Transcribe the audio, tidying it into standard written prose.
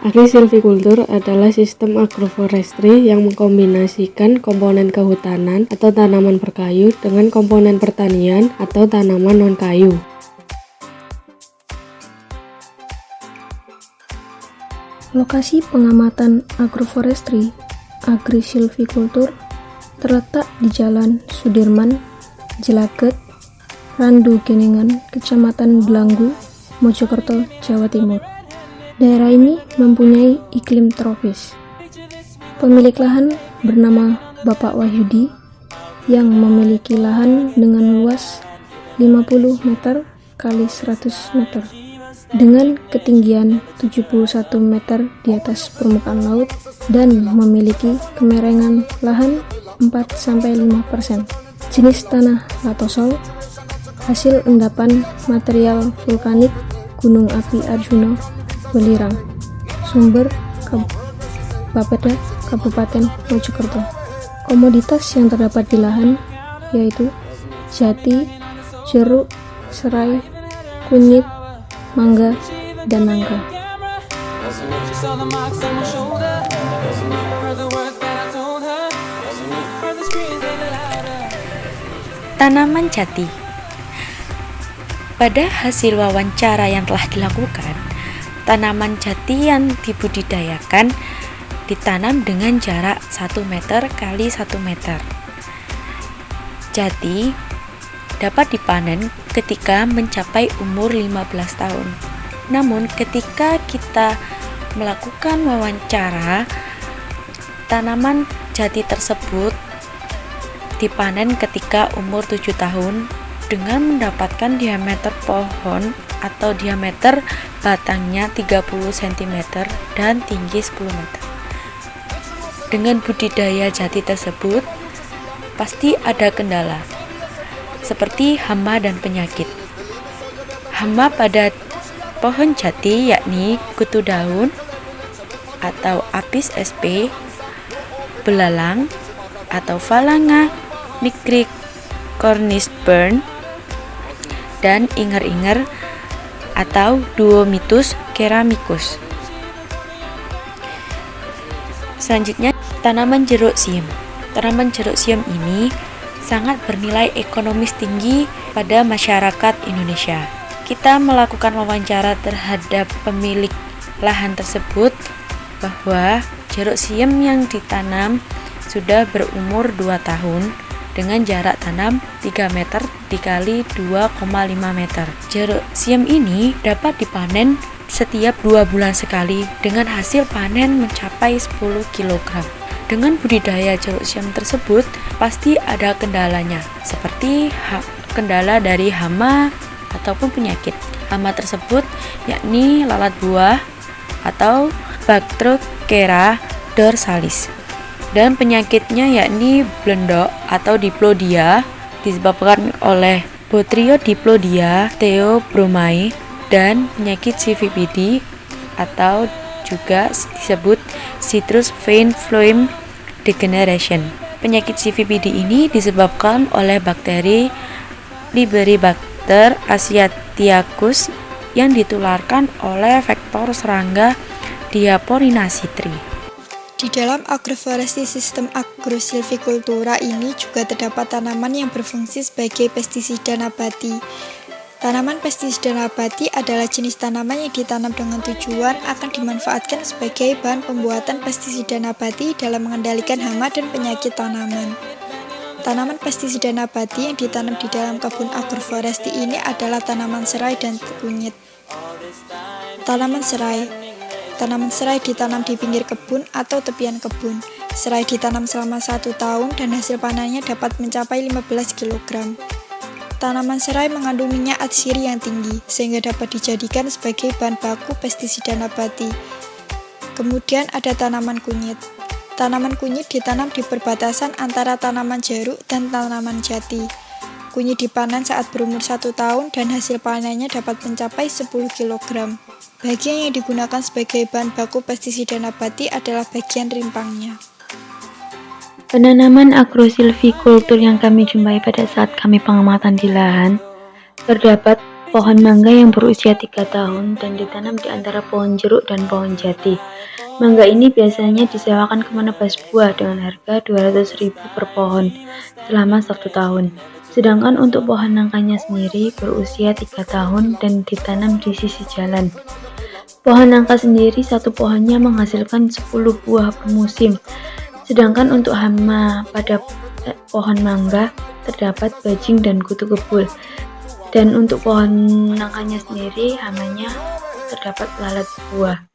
Agrisilvikultur adalah sistem agroforestry yang mengkombinasikan komponen kehutanan atau tanaman berkayu dengan komponen pertanian atau tanaman non-kayu. Lokasi pengamatan agroforestry agrisilvikultur terletak di Jalan Sudirman, Jelaget, Randu Geningan, Kecamatan Belanggu, Mojokerto, Jawa Timur. Daerah ini mempunyai iklim tropis. Pemilik lahan bernama Bapak Wahyudi yang memiliki lahan dengan luas 50 meter kali 100 meter dengan ketinggian 71 meter di atas permukaan laut dan memiliki kemerengan lahan 4-5%. Jenis tanah latosol, hasil endapan material vulkanik Gunung Api Arjuna, Welirang, sumber Bapeda, Kabupaten Mojokerto. Komoditas yang terdapat di lahan yaitu jati, jeruk, serai, kunyit, mangga, dan nangka. Tanaman jati. Pada hasil wawancara yang telah dilakukan, tanaman jati yang dibudidayakan ditanam dengan jarak 1 meter kali 1 meter. Jati dapat dipanen ketika mencapai umur 15 tahun. Namun ketika kita melakukan wawancara, tanaman jati tersebut dipanen ketika umur 7 tahun dengan mendapatkan diameter pohon atau diameter batangnya 30 cm dan tinggi 10 meter. Dengan budidaya jati tersebut, pasti ada kendala seperti hama dan penyakit. Hama pada pohon jati yakni kutu daun atau apis sp, belalang atau Phalaenga nigricornis Burn, dan inger-inger atau Duomythus ceramicus. Selanjutnya, tanaman jeruk siam. Tanaman jeruk siam ini sangat bernilai ekonomis tinggi pada masyarakat Indonesia. Kita melakukan wawancara terhadap pemilik lahan tersebut bahwa jeruk siam yang ditanam sudah berumur 2 tahun dengan jarak tanam 3 meter dikali 2,5 meter. Jeruk siam ini dapat dipanen setiap 2 bulan sekali dengan hasil panen mencapai 10 kg. Dengan budidaya jeruk siam tersebut, pasti ada kendalanya, seperti kendala dari hama ataupun penyakit. Hama tersebut yakni lalat buah atau Bactrochera dorsalis. Dan penyakitnya yakni blendok atau diplodia disebabkan oleh Botryodiplodia theobromai dan penyakit CVPD atau juga disebut Citrus Vine Flame Degeneration. Penyakit CVPD ini disebabkan oleh bakteri Liberibacter asiaticus yang ditularkan oleh vektor serangga Diaporinacitri. Di dalam agroforestry sistem agrosilvikultura ini juga terdapat tanaman yang berfungsi sebagai pestisida nabati. Tanaman pestisida nabati adalah jenis tanaman yang ditanam dengan tujuan akan dimanfaatkan sebagai bahan pembuatan pestisida nabati dalam mengendalikan hama dan penyakit tanaman. Tanaman pestisida nabati yang ditanam di dalam kebun agroforestry ini adalah tanaman serai dan kunyit. Tanaman serai ditanam di pinggir kebun atau tepian kebun. Serai ditanam selama 1 tahun dan hasil panennya dapat mencapai 15 kg. Tanaman serai mengandung minyak atsiri yang tinggi, sehingga dapat dijadikan sebagai bahan baku pestisida nabati. Kemudian ada tanaman kunyit. Tanaman kunyit ditanam di perbatasan antara tanaman jeruk dan tanaman jati. Kunyit dipanen saat berumur 1 tahun dan hasil panennya dapat mencapai 10 kg. Bagian yang digunakan sebagai bahan baku pestisida nabati adalah bagian rimpangnya. Penanaman agrosilvikultur yang kami jumpai pada saat kami pengamatan di lahan, terdapat pohon mangga yang berusia 3 tahun dan ditanam di antara pohon jeruk dan pohon jati. Mangga ini biasanya disewakan ke penebas buah dengan harga 200.000 per pohon selama 1 tahun. Sedangkan untuk pohon nangkanya sendiri berusia 3 tahun dan ditanam di sisi jalan. Pohon nangka sendiri satu pohonnya menghasilkan 10 buah per musim. Sedangkan untuk hama pada pohon mangga terdapat bajing dan kutu kebul. Dan untuk pohon nangkanya sendiri hamanya terdapat lalat buah.